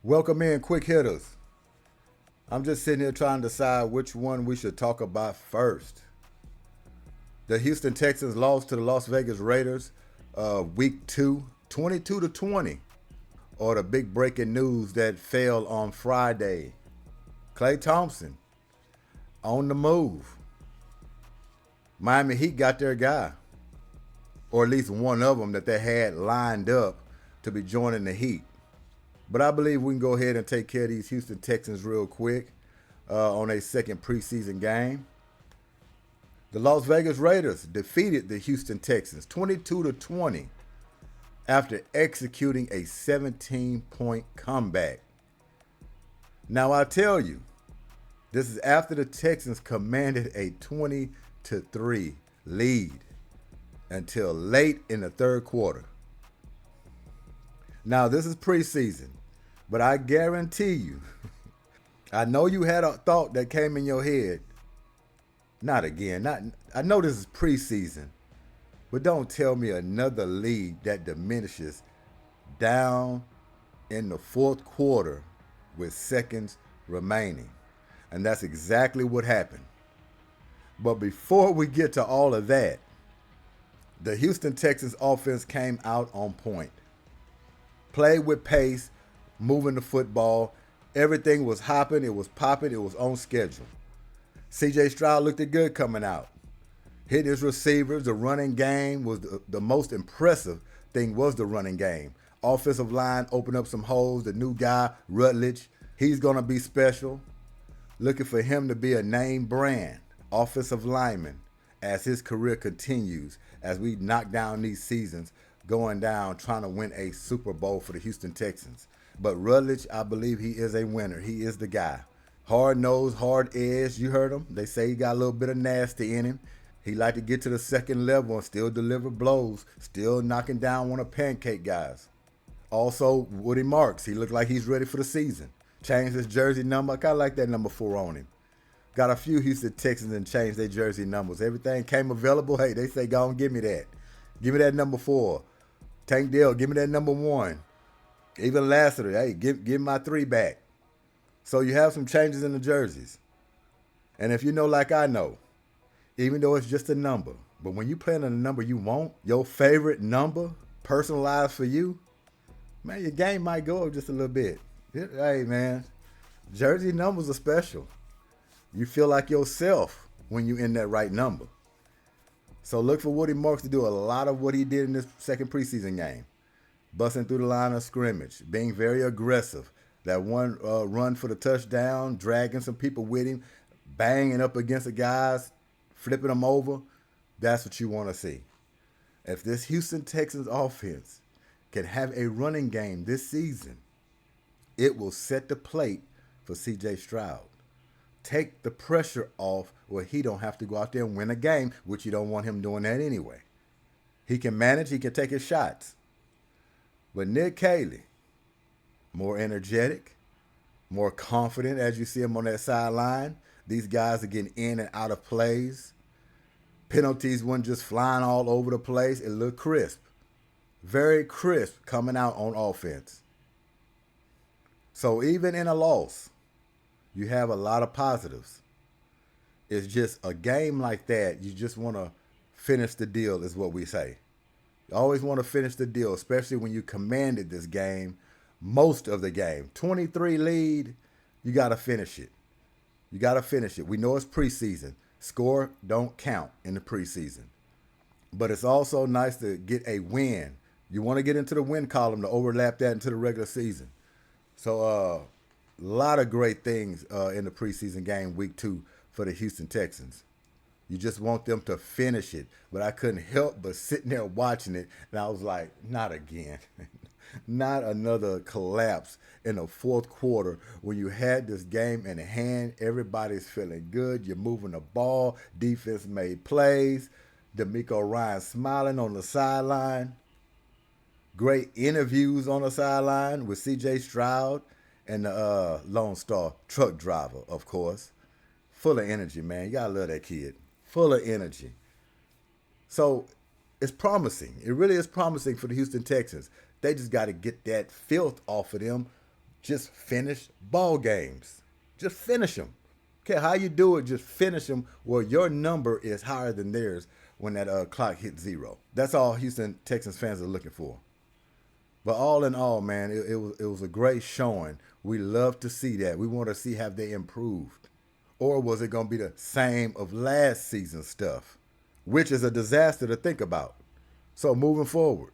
Welcome in, quick hitters. I'm just sitting here trying to decide which one we should talk about first. The Houston Texans lost to the Las Vegas Raiders week 2, 22-20. Or the big breaking news that fell on Friday. Klay Thompson on the move. Miami Heat got their guy, or at least one of them that they had lined up to be joining the Heat. But I believe we can go ahead and take care of these Houston Texans real quick on a second preseason game. The Las Vegas Raiders defeated the Houston Texans 22-20 after executing a 17-point comeback. Now I tell you, this is after the Texans commanded a 20-3 lead until late in the third quarter. Now this is preseason, but I guarantee you, I know you had a thought that came in your head. Not again. I know this is preseason, but don't tell me another lead that diminishes down in the fourth quarter with seconds remaining. And that's exactly what happened. But before we get to all of that, the Houston Texans offense came out on point. Played with pace, moving the football. Everything was hopping, it was popping, it was on schedule. C.J. Stroud looked good coming out. Hit his receivers. The running game was the most impressive thing was the running game. Offensive line opened up some holes. The new guy, Rutledge, he's going to be special. Looking for him to be a name brand offensive lineman as his career continues, as we knock down these seasons, going down trying to win a Super Bowl for the Houston Texans. But Rutledge, I believe he is a winner. He is the guy. Hard nose, hard edge. You heard him. They say he got a little bit of nasty in him. He like to get to the second level and still deliver blows, still knocking down one of pancake guys. Also, Woody Marks. He looked like he's ready for the season. Changed his jersey number. I kind of like that number 4 on him. Got a few Houston Texans and changed their jersey numbers. Everything came available. Hey, they say, go on, give me that. Give me that number 4. Tank Dell, give me that number 1. Even Lassiter, hey, give my 3 back. So you have some changes in the jerseys. And if you know like I know, even though it's just a number, but when you play on a number you want, your favorite number, personalized for you, man, your game might go up just a little bit. Hey, man, jersey numbers are special. You feel like yourself when you're in that right number. So look for Woody Marks to do a lot of what he did in this second preseason game. Busting through the line of scrimmage, being very aggressive. That one run for the touchdown, dragging some people with him, banging up against the guys, flipping them over. That's what you want to see. If this Houston Texans offense can have a running game this season, it will set the plate for C.J. Stroud. Take the pressure off where he don't have to go out there and win a game, which you don't want him doing that anyway. He can manage, he can take his shots. But Nick Caley, more energetic, more confident as you see him on that sideline. These guys are getting in and out of plays. Penalties weren't just flying all over the place. It looked crisp. Very crisp coming out on offense. So even in a loss, you have a lot of positives. It's just a game like that, you just want to finish the deal is what we say. You always want to finish the deal, especially when you commanded this game most of the game. 23 lead, you got to finish it. You got to finish it. We know it's preseason. Score don't count in the preseason. But it's also nice to get a win. You want to get into the win column to overlap that into the regular season. So a lot of great things in the preseason game week 2 for the Houston Texans. You just want them to finish it. But I couldn't help but sitting there watching it, and I was like, not again. Not another collapse in the fourth quarter when you had this game in hand. Everybody's feeling good. You're moving the ball. Defense made plays. D'Amico Ryan smiling on the sideline. Great interviews on the sideline with C.J. Stroud and the Lone Star truck driver, of course. Full of energy, man. You got to love that kid. Full of energy. So it's promising. It really is promising for the Houston Texans. They just got to get that filth off of them Just finish ball games. Just finish them. Okay, how you do it, just finish them where your number is higher than theirs when that clock hits 0. That's all Houston Texans fans are looking for. But all in all, man, it was a great showing. We love to see that. We want to see have they improved. Or was it going to be the same of last season's stuff, which is a disaster to think about. So moving forward.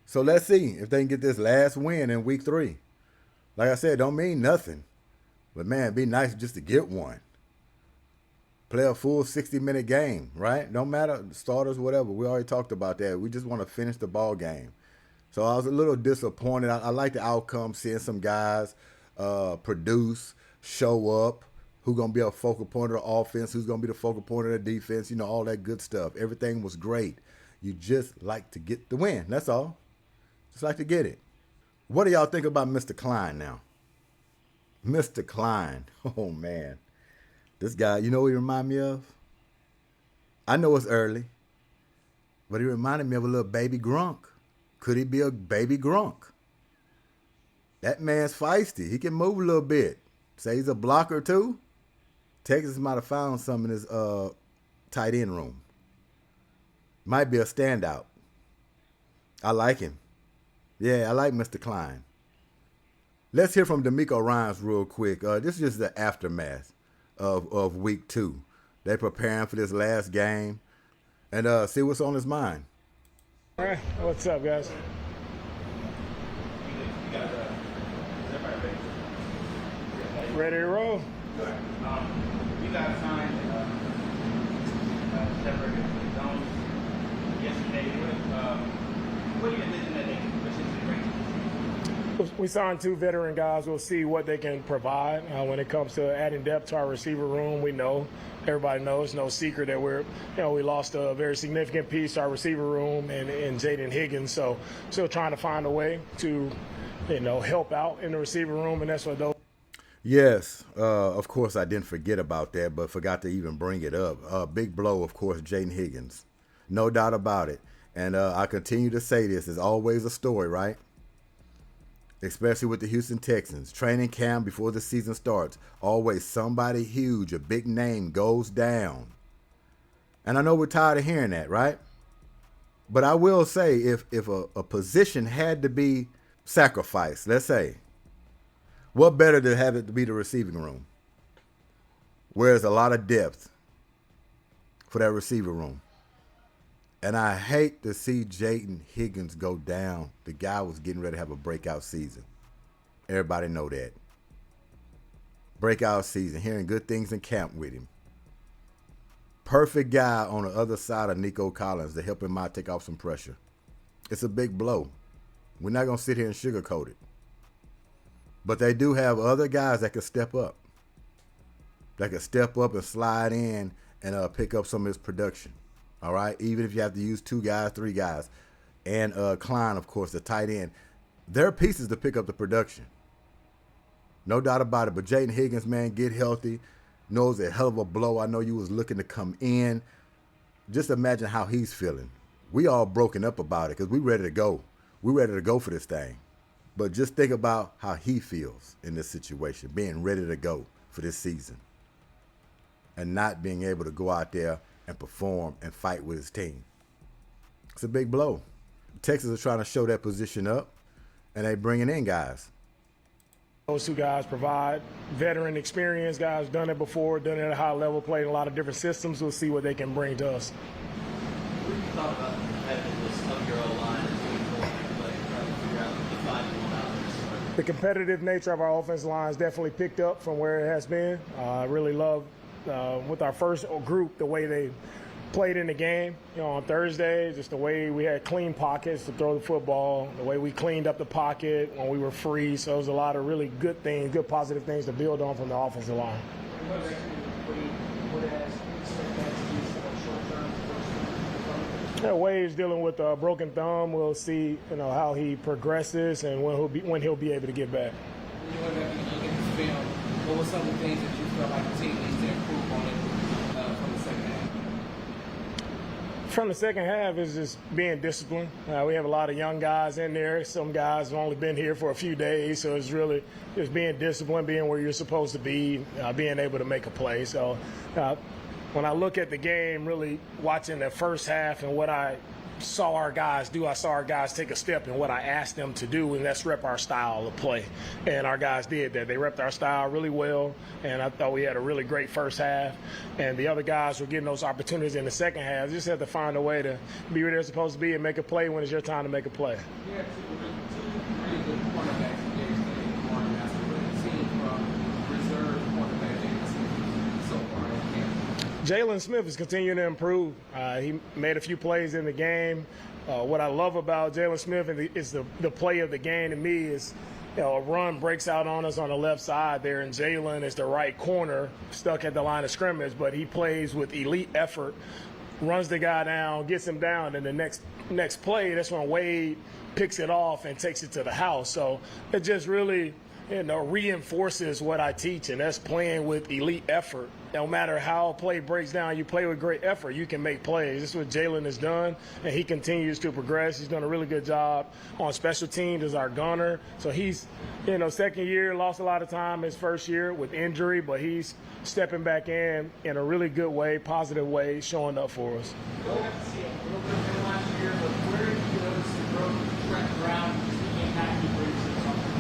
So let's see if they can get this last win in week 3. Like I said, don't mean nothing. But, man, it'd be nice just to get one. Play a full 60-minute game, right? Don't matter, starters, whatever. We already talked about that. We just want to finish the ball game. So I was a little disappointed. I like the outcome, seeing some guys produce, show up, who's going to be a focal point of the offense, who's going to be the focal point of the defense, you know, all that good stuff. Everything was great. You just like to get the win. That's all. Just like to get it. What do y'all think about Mr. Klein now? Mr. Klein. Oh, man. This guy, you know what he reminded me of? I know it's early, but he reminded me of a little baby Gronk. Could he be a baby Gronk? That man's feisty. He can move a little bit. Say he's a blocker too. Texas might have found some in his tight end room. Might be a standout. I like him. Yeah, I like Mr. Klein. Let's hear from D'Amico Ryans real quick. This is just the aftermath of week 2. They're preparing for this last game and see what's on his mind. All right, what's up, guys? Ready to roll? You guys signed Shepard and Jones yesterday. What do you envision that they can potentially bring? We signed 2 veteran guys. We'll see what they can provide when it comes to adding depth to our receiver room. We know, everybody knows, no secret that we lost a very significant piece to our receiver room in Jaden Higgins. So still trying to find a way to, help out in the receiver room, and that's what those. Yes, of course I didn't forget about that, but forgot to even bring it up. Big blow, of course, Jaden Higgins. No doubt about it. And I continue to say this. There's always a story, right? Especially with the Houston Texans. Training camp before the season starts. Always somebody huge, a big name goes down. And I know we're tired of hearing that, right? But I will say, if a position had to be sacrificed, let's say, what better to have it to be the receiving room, where there's a lot of depth for that receiver room. And I hate to see Jaden Higgins go down. The guy was getting ready to have a breakout season. Everybody know that. Breakout season, hearing good things in camp with him. Perfect guy on the other side of Nico Collins to help him out take off some pressure. It's a big blow. We're not going to sit here and sugarcoat it. But they do have other guys that can step up. That can step up and slide in and pick up some of his production. All right? Even if you have to use 2 guys, 3 guys. And Klein, of course, the tight end. They're pieces to pick up the production. No doubt about it. But Jaden Higgins, man, get healthy. Knows a hell of a blow. I know you was looking to come in. Just imagine how he's feeling. We all broken up about it because we ready to go. We ready to go for this thing. But just think about how he feels in this situation, being ready to go for this season and not being able to go out there and perform and fight with his team. It's a big blow. Texas is trying to show that position up, and they bringing in guys. Those 2 guys provide veteran experience. Guys done it before, done it at a high level, played in a lot of different systems. We'll see what they can bring to us. What have you thought about the competitiveness of your O-line as you go and play, trying to figure out the 5-1 out? The competitive nature of our offensive line has definitely picked up from where it has been. I really love, with our first group, the way they played in the game, on Thursday, just the way we had clean pockets to throw the football, the way we cleaned up the pocket when we were free. So it was a lot of really good things, good positive things to build on from the offensive line. Yeah, Wade's dealing with a broken thumb. We'll see, how he progresses and when he'll be able to get back. When you went back and you look at this film, what were some of the things that you felt like the team needs to improve on it from the second half? From the second half is just being disciplined. We have a lot of young guys in there. Some guys have only been here for a few days, so it's really just being disciplined, being where you're supposed to be, being able to make a play. So when I look at the game, really watching the first half and what I saw our guys do, I saw our guys take a step in what I asked them to do, and that's rep our style of play. And our guys did that. They repped our style really well, and I thought we had a really great first half. And the other guys were getting those opportunities in the second half. Just have to find a way to be where they're supposed to be and make a play when it's your time to make a play. You had two really good cornerbacks in Gary State and Martin Master. What have you seen from reserve cornerbacks so far in camp? Jalen Smith is continuing to improve. He made a few plays in the game. What I love about Jalen Smith is the play of the game to me is, a run breaks out on us on the left side there, and Jalen is the right corner stuck at the line of scrimmage, but he plays with elite effort, runs the guy down, gets him down, and the next play, that's when Wade picks it off and takes it to the house. So it just really reinforces what I teach, and that's playing with elite effort. No matter how a play breaks down, you play with great effort, you can make plays. This is what Jalen has done, and he continues to progress. He's done a really good job on special teams as our gunner. So he's, second year, lost a lot of time his first year with injury, but he's stepping back in a really good way, positive way, showing up for us. We'll have to see a little bit from last year, but where did you notice the growth of Trent Brown, the impact he brings to the company?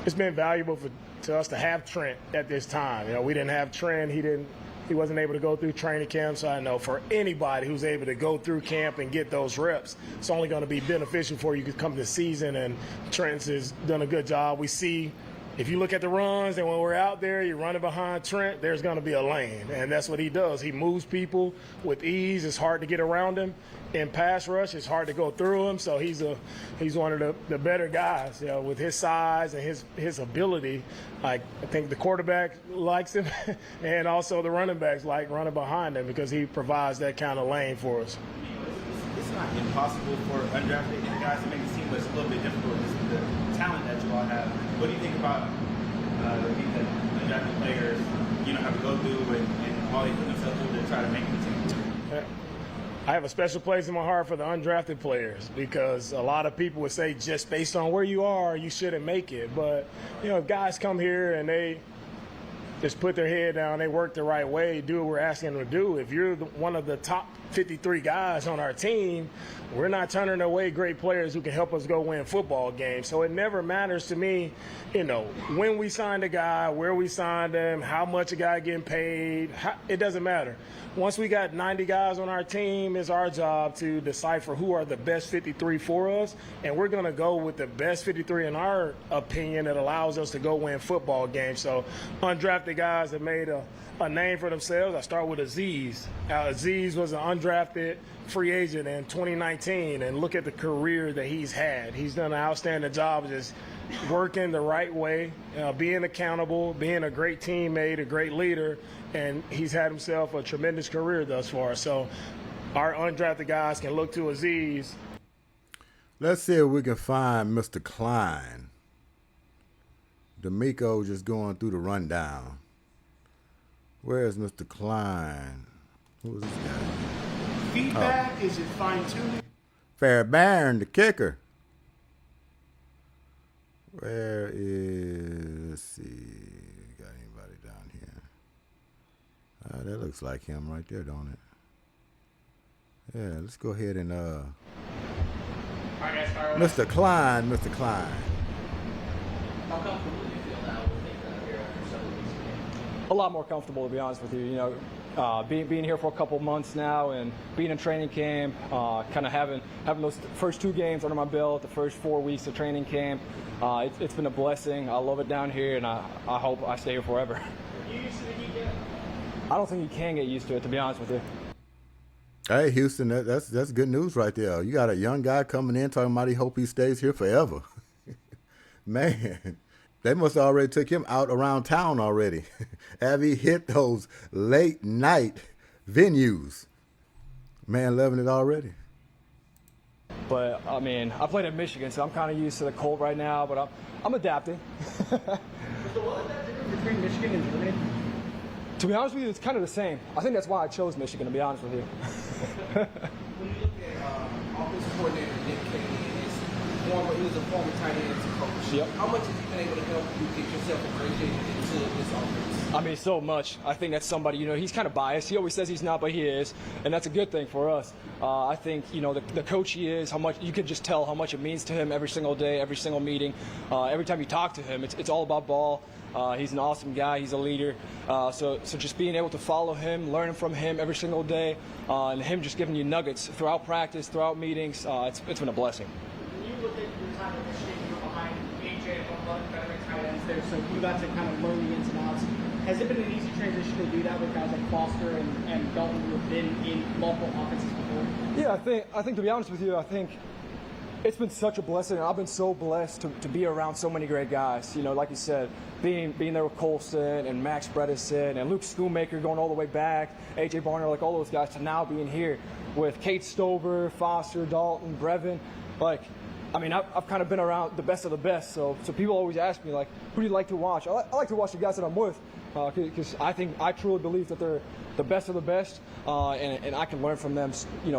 It's been valuable to us to have Trent at this time. We didn't have Trent. He wasn't able to go through training camp. So I know for anybody who's able to go through camp and get those reps, it's only going to be beneficial for you to come to the season. And Trent has done a good job. We see, if you look at the runs and when we're out there, you're running behind Trent, there's going to be a lane. And that's what he does. He moves people with ease. It's hard to get around him. In pass rush, it's hard to go through him. So he's one of the better guys, with his size and his ability. I think the quarterback likes him, and also the running backs like running behind him because he provides that kind of lane for us. It's not impossible for undrafted guys to make it seem, but it's a little bit difficult. This is the talent that you all have. What do you think about the things that undrafted players, have to go through and all they put themselves through to try to make the team? I have a special place in my heart for the undrafted players because a lot of people would say just based on where you are, you shouldn't make it. But, if guys come here and they just put their head down, they work the right way, do what we're asking them to do. If you're one of the top 53 guys on our team, we're not turning away great players who can help us go win football games. So it never matters to me, when we signed a guy, where we signed him, how much a guy getting paid. It doesn't matter. Once we got 90 guys on our team, it's our job to decipher who are the best 53 for us, and we're going to go with the best 53 in our opinion that allows us to go win football games. So undrafted guys have made a name for themselves. I start with Aziz. Aziz was an undrafted free agent in 2019, and look at the career that he's had. He's done an outstanding job of just working the right way, being accountable, being a great teammate, a great leader, and he's had himself a tremendous career thus far. So our undrafted guys can look to Aziz. Let's see if we can find Mr. Klein. D'Amico just going through the rundown. Where is Mr. Klein? Who is this guy? Feedback, is it fine-tuning? Fairbairn, the kicker. Where is, let's see, got anybody down here? That looks like him right there, don't it? Yeah, let's go ahead and, Mr. Klein, Mr. Klein. How comfortable do you feel now with things out here after some of these games? A lot more comfortable, to be honest with you. Being here for a couple months now and being in training camp, kind of having those first 2 games under my belt, the first 4 weeks of training camp, it's been a blessing. I love it down here, and I hope I stay here forever. Are you used to the heat yet? I don't think you can get used to it, to be honest with you. Hey, Houston, that's good news right there. You got a young guy coming in talking about he hope he stays here forever. Man, they must have already took him out around town already. Have he hit those late night venues? Man, loving it already. But, I played at Michigan, so I'm kind of used to the cold right now, but I'm adapting. Was the weather that different between Michigan and Germany? To be honest with you, it's kind of the same. I think that's why I chose Michigan, to be honest with you. When you look at offensive coordinator Nick Kennedy and he was a former tight ends coach. Yep. How much has he been able to help you get yourself ingratiated into this offense? I mean, so much. I think that's somebody, he's kind of biased. He always says he's not, but he is. And that's a good thing for us. I think, the coach he is, how much you can just tell how much it means to him every single day, every single meeting. Every time you talk to him, it's all about ball. He's an awesome guy. He's a leader. So just being able to follow him, learning from him every single day, and him just giving you nuggets throughout practice, throughout meetings, it's been a blessing. When you look at your time at Michigan, you were behind AJ and one of the veteran tight ends there, so you got to kind of learn the ins and outs. Has it been an easy transition to do that with guys like Foster and Dalton who have been in multiple offenses before? Yeah, I think to be honest with you, I think it's been such a blessing. I've been so blessed to be around so many great guys. Like you said, being there with Colston and Max Bredesen and Luke Schoonmaker going all the way back, AJ Barner, like all those guys, to now being here with Kate Stover, Foster, Dalton, Brevin. I've kind of been around the best of the best. So people always ask me, who do you like to watch? I like to watch the guys that I'm with because I truly believe that they're the best of the best, and I can learn from them,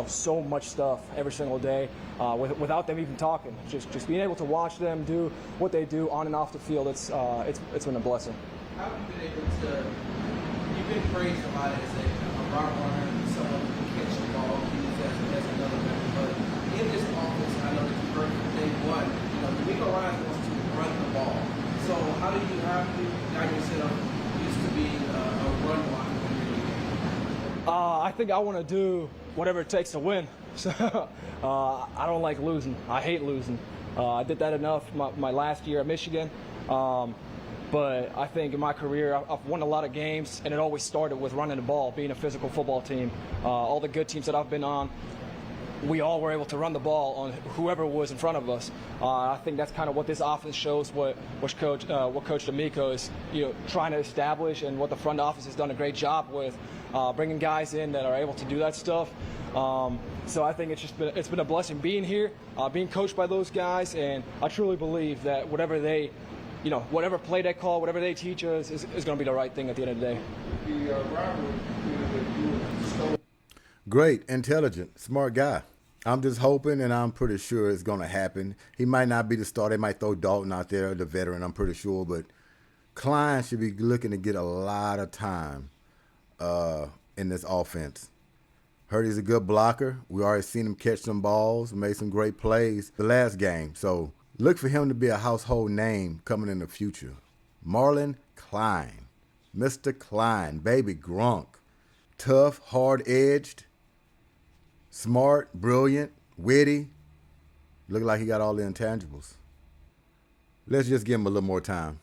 so much stuff every single day without them even talking. Just being able to watch them do what they do on and off the field, it's been a blessing. How have you been able to? You've been praised a lot as a route runner, someone who can catch the ball, use as another member. But in this offense, I know that you heard from day one. D'Amico Ryan wants to run the ball. So how do you got yourself used to being a run blocker? I think I want to do whatever it takes to win. So I don't like losing. I hate losing. I did that enough my last year at Michigan. But I think in my career, I've won a lot of games, and it always started with running the ball, being a physical football team. All the good teams that I've been on, we all were able to run the ball on whoever was in front of us. I think that's kind of what this offense shows, what Coach D'Amico is trying to establish, and what the front office has done a great job with, bringing guys in that are able to do that stuff. So I think it's been a blessing being here, being coached by those guys, and I truly believe that whatever they, whatever play they call, whatever they teach us is going to be the right thing at the end of the day. Great, intelligent, smart guy. I'm just hoping, and I'm pretty sure it's going to happen. He might not be the starter. They might throw Dalton out there, the veteran, I'm pretty sure. But Klein should be looking to get a lot of time in this offense. Heard he's a good blocker. We already seen him catch some balls, made some great plays the last game. So look for him to be a household name coming in the future. Marlon Klein, Mr. Klein, baby Gronk. Tough, hard-edged, smart, brilliant, witty. Look like he got all the intangibles. Let's just give him a little more time.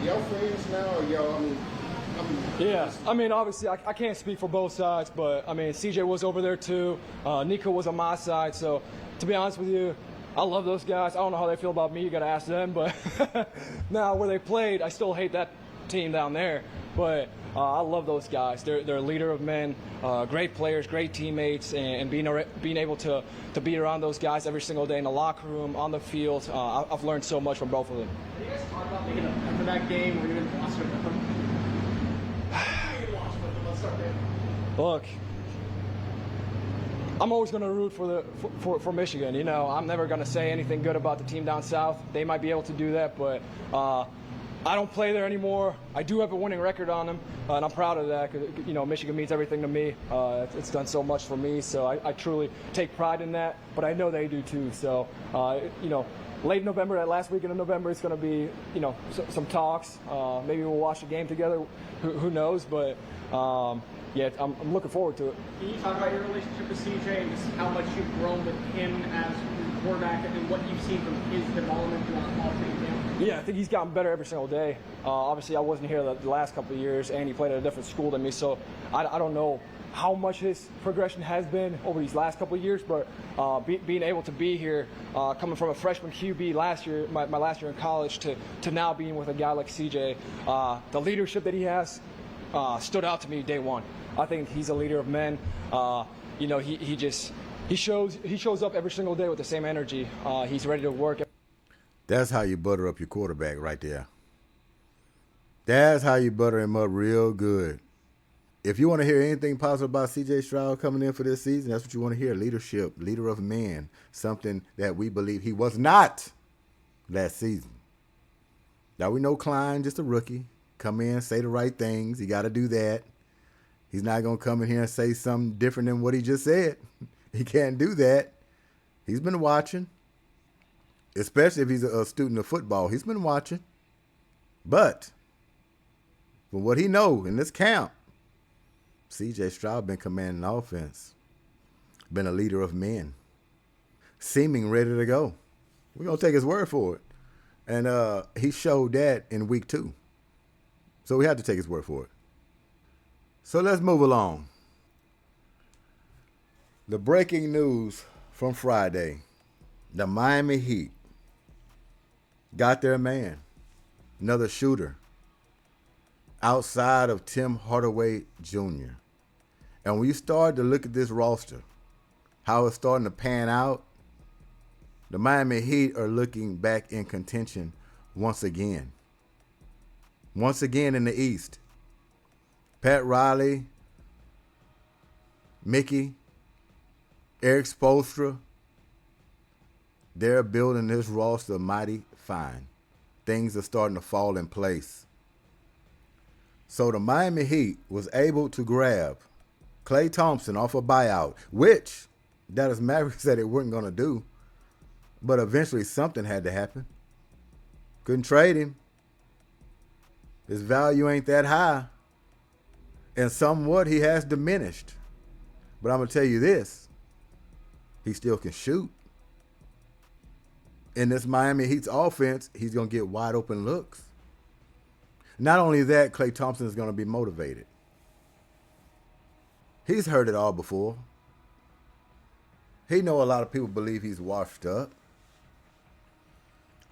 Y'all friends now, or y'all? Yeah, obviously I can't speak for both sides, but CJ was over there too. Nico was on my side, so to be honest with you, I love those guys. I don't know how they feel about me. You got to ask them, but now where they played, I still hate that team down there, but I love those guys. They're a leader of men, great players, great teammates, and being able to be around those guys every single day in the locker room, on the field, I've learned so much from both of them. Did you guys talk about making after that game where you didn't watch with them? Let's start there. Look, I'm always going to root for Michigan. I'm never going to say anything good about the team down south. They might be able to do that, but I don't play there anymore. I do have a winning record on them, and I'm proud of that because, Michigan means everything to me. It's done so much for me, so I truly take pride in that, but I know they do too. So, late November, that last weekend of November, it's going to be, some talks. Maybe we'll watch a game together. Who knows? But, yeah, I'm looking forward to it. Can you talk about your relationship with CJ and just how much you've grown with him as quarterback and what you've seen from his development throughout fall training camp? Yeah, I think he's gotten better every single day. Obviously, I wasn't here the last couple of years, and he played at a different school than me, so I don't know how much his progression has been over these last couple of years, but being able to be here, coming from a freshman QB last year, my last year in college, to now being with a guy like CJ, the leadership that he has stood out to me day one. I think he's a leader of men. He shows up every single day with the same energy. He's ready to work. That's how you butter up your quarterback right there. That's how you butter him up real good. If you want to hear anything positive about C.J. Stroud coming in for this season, that's what you want to hear. Leadership, leader of men, something that we believe he was not last season. Now we know Klein, just a rookie. Come in, say the right things. He got to do that. He's not going to come in here and say something different than what he just said. He can't do that. He's been watching, especially if he's a student of football. He's been watching. But from what he knows in this camp, C.J. Stroud been commanding the offense, been a leader of men, seeming ready to go. We're going to take his word for it. And he showed that in week 2. So we have to take his word for it. So let's move along. The breaking news from Friday. The Miami Heat got their man, another shooter, outside of Tim Hardaway Jr. And when you start to look at this roster, how it's starting to pan out, the Miami Heat are looking back in contention once again. Once again in the East. Pat Riley, Mickey, Eric Spoelstra, they're building this roster mighty fine. Things are starting to fall in place. So the Miami Heat was able to grab Klay Thompson off a buyout, which Dallas Mavericks said it weren't going to do. But eventually something had to happen. Couldn't trade him. His value ain't that high. And somewhat he has diminished. But I'm going to tell you this. He still can shoot. In this Miami Heat's offense, he's going to get wide open looks. Not only that, Klay Thompson is going to be motivated. He's heard it all before. He know a lot of people believe he's washed up.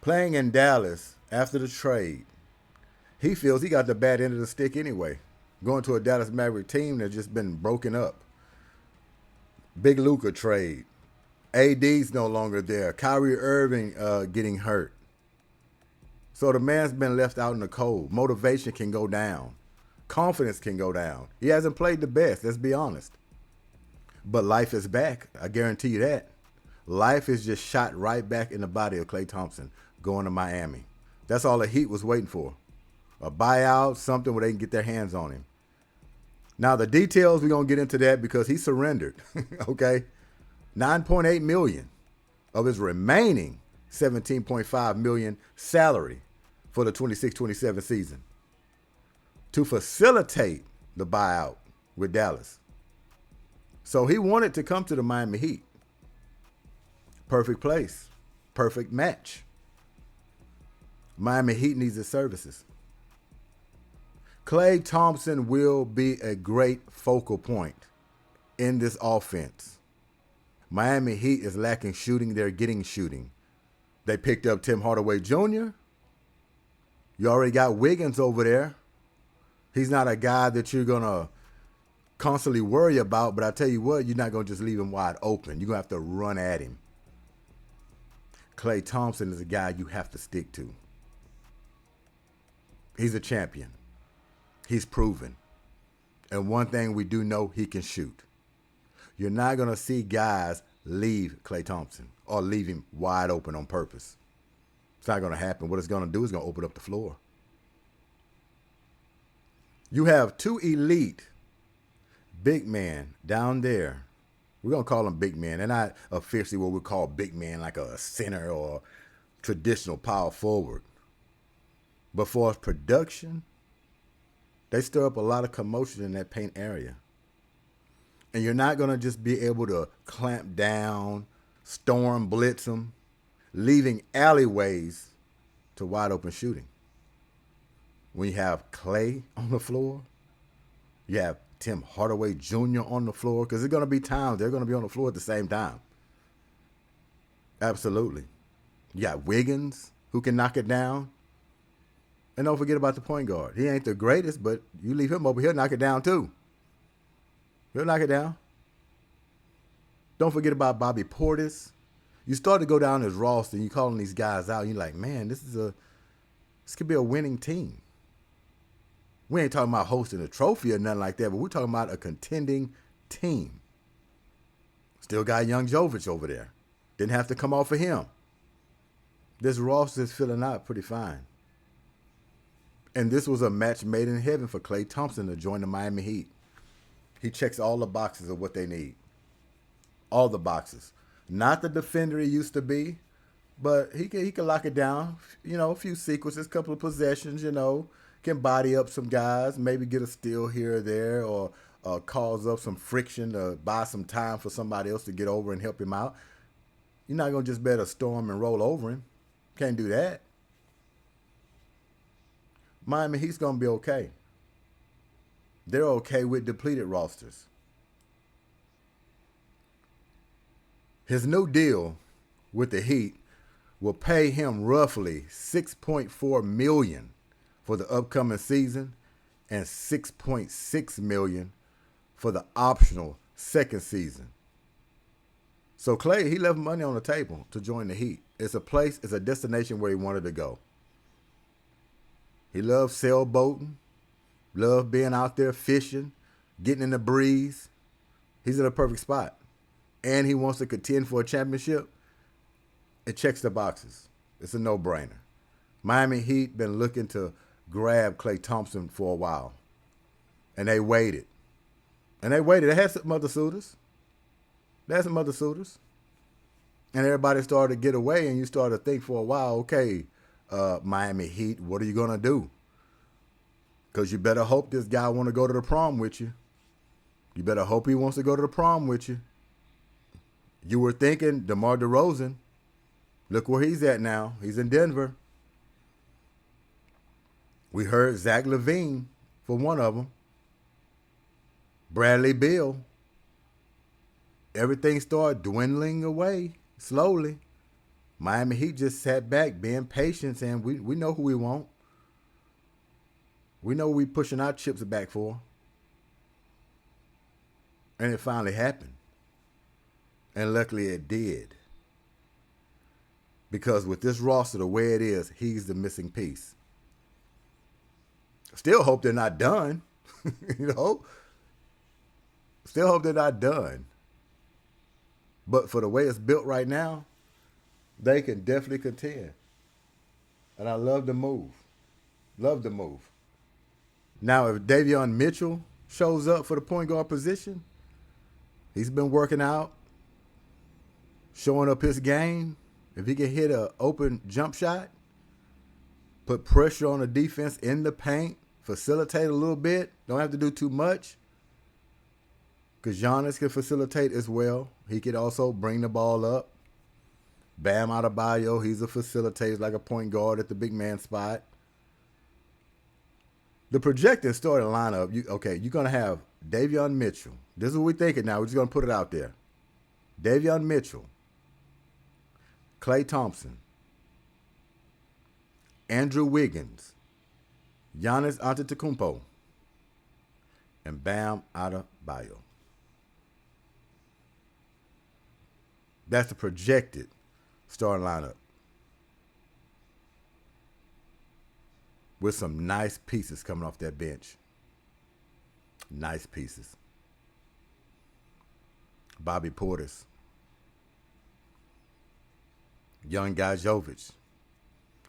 Playing in Dallas after the trade, he feels he got the bad end of the stick anyway. Going to a Dallas Maverick team that's just been broken up. Big Luka trade. AD's no longer there. Kyrie Irving getting hurt. So the man's been left out in the cold. Motivation can go down. Confidence can go down. He hasn't played the best, let's be honest. But life is back. I guarantee you that. Life is just shot right back in the body of Klay Thompson going to Miami. That's all the Heat was waiting for. A buyout, something where they can get their hands on him. Now, the details, we're going to get into that because he surrendered, okay? $9.8 million of his remaining $17.5 million salary for the 26-27 season to facilitate the buyout with Dallas. So he wanted to come to the Miami Heat. Perfect place. Perfect match. Miami Heat needs his services. Klay Thompson will be a great focal point in this offense. Miami Heat is lacking shooting. They're getting shooting. They picked up Tim Hardaway Jr. You already got Wiggins over there. He's not a guy that you're going to constantly worry about, but I tell you what, you're not going to just leave him wide open. You're going to have to run at him. Klay Thompson is a guy you have to stick to. He's a champion. He's proven. And one thing we do know, he can shoot. You're not going to see guys leave Klay Thompson or leave him wide open on purpose. It's not going to happen. What it's going to do is going to open up the floor. You have two elite big men down there. We're going to call them big men. They're not officially what we call big men, like a center or traditional power forward. But for production, they stir up a lot of commotion in that paint area. And you're not going to just be able to clamp down, storm, blitz them, leaving alleyways to wide open shooting. When you have Klay on the floor, you have Tim Hardaway Jr. on the floor, because there's going to be times they're going to be on the floor at the same time. Absolutely. You got Wiggins, who can knock it down. And don't forget about the point guard. He ain't the greatest, but you leave him over, he'll knock it down too. He'll knock it down. Don't forget about Bobby Portis. You start to go down his roster and you're calling these guys out. And you're like, man, this could be a winning team. We ain't talking about hosting a trophy or nothing like that, but we're talking about a contending team. Still got young Jovic over there. Didn't have to come off of him. This roster is filling out pretty fine. And this was a match made in heaven for Klay Thompson to join the Miami Heat. He checks all the boxes of what they need. All the boxes. Not the defender he used to be, but he can lock it down. You know, a few sequences, a couple of possessions, you know. Can body up some guys, maybe get a steal here or there, or cause up some friction to buy some time for somebody else to get over and help him out. You're not going to just bet a storm and roll over him. Can't do that. Miami Heat's going to be okay. They're okay with depleted rosters. His new deal with the Heat will pay him roughly $6.4 million for the upcoming season and $6.6 million for the optional second season. So Klay, he left money on the table to join the Heat. It's a destination where he wanted to go. He loves sailboating, loved being out there fishing, getting in the breeze. He's in a perfect spot. And he wants to contend for a championship. It checks the boxes. It's a no-brainer. Miami Heat been looking to grab Klay Thompson for a while. And they waited. They had some other suitors. And everybody started to get away, and you started to think for a while, okay, Miami Heat, what are you going to do? Because you better hope this guy want to go to the prom with you. You better hope he wants to go to the prom with you. You were thinking DeMar DeRozan. Look where he's at now. He's in Denver. We heard Zach LaVine for one of them. Bradley Beal. Everything started dwindling away slowly. Miami Heat just sat back being patient, and we know who we want. We know we pushing our chips back for. And it finally happened. And luckily it did. Because with this roster the way it is, he's the missing piece. Still hope they're not done. You know? Still hope they're not done. But for the way it's built right now, they can definitely contend. And I love the move. Love the move. Now, if Davion Mitchell shows up for the point guard position, he's been working out, showing up his game. If he can hit an open jump shot, put pressure on the defense in the paint, facilitate a little bit, don't have to do too much, because Giannis can facilitate as well. He could also bring the ball up. Bam Adebayo, he's a facilitator, like a point guard at the big man spot. The projected starting lineup, you're going to have Davion Mitchell. This is what we're thinking now. We're just going to put it out there. Davion Mitchell, Klay Thompson, Andrew Wiggins, Giannis Antetokounmpo, and Bam Adebayo. That's the projected starting lineup. With some nice pieces coming off that bench. Nice pieces. Bobby Portis. Young guy Jovic.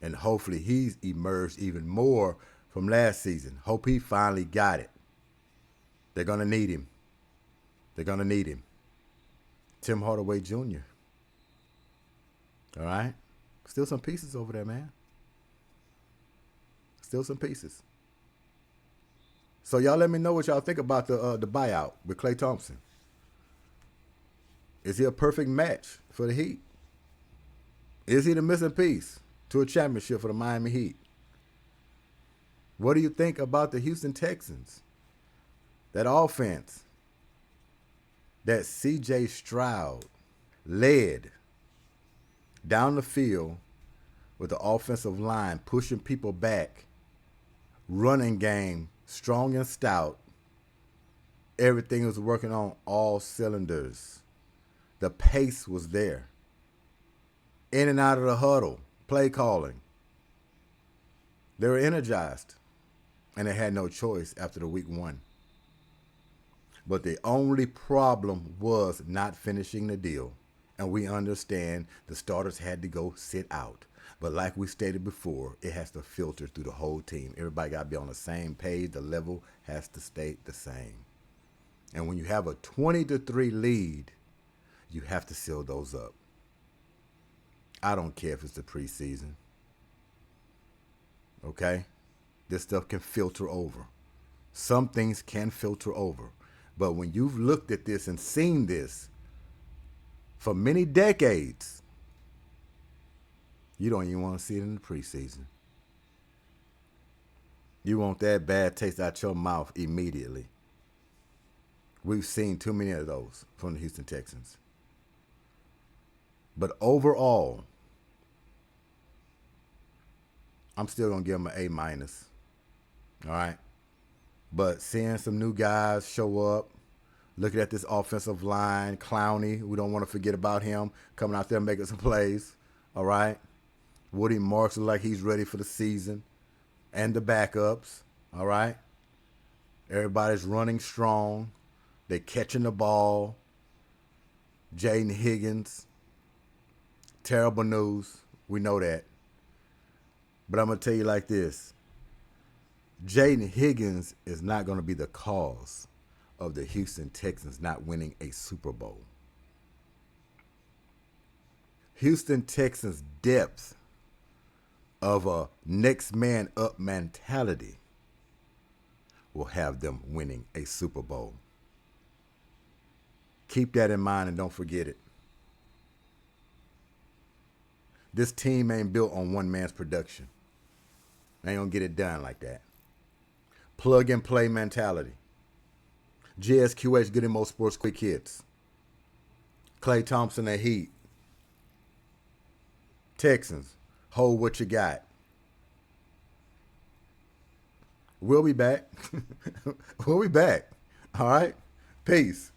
And hopefully he's emerged even more from last season. Hope he finally got it. They're going to need him. They're going to need him. Tim Hardaway Jr. All right? Still some pieces over there, man. Still some pieces. So y'all let me know what y'all think about the buyout with Klay Thompson. Is he a perfect match for the Heat? Is he the missing piece to a championship for the Miami Heat? What do you think about the Houston Texans? That offense that C.J. Stroud led down the field with the offensive line pushing people back, running game strong and stout. Everything was working on all cylinders. The pace was there. In and out of the huddle, play calling. They were energized. And they had no choice after the week 1. But the only problem was not finishing the deal. And we understand the starters had to go sit out. But like we stated before, it has to filter through the whole team. Everybody got to be on the same page. The level has to stay the same. And when you have a 20-3 lead, you have to seal those up. I don't care if it's the preseason. Okay? This stuff can filter over. Some things can filter over. But when you've looked at this and seen this for many decades, you don't even want to see it in the preseason. You want that bad taste out your mouth immediately. We've seen too many of those from the Houston Texans. But overall, I'm still going to give them an A-. All right? But seeing some new guys show up, looking at this offensive line, Clowney, we don't want to forget about him, coming out there making some plays. All right? Woody Marks looks like he's ready for the season. And the backups. All right? Everybody's running strong. They're catching the ball. Jaden Higgins. Terrible news. We know that. But I'm going to tell you like this. Jaden Higgins is not going to be the cause of the Houston Texans not winning a Super Bowl. Houston Texans' depth of a next man up mentality will have them winning a Super Bowl. Keep that in mind and don't forget it. This team ain't built on one man's production. They ain't gonna get it done like that. Plug and play mentality. GSQH Goodymo Sports Quick Hits. Klay Thompson and Heat. Texans, hold what you got. We'll be back. We'll be back. All right? Peace.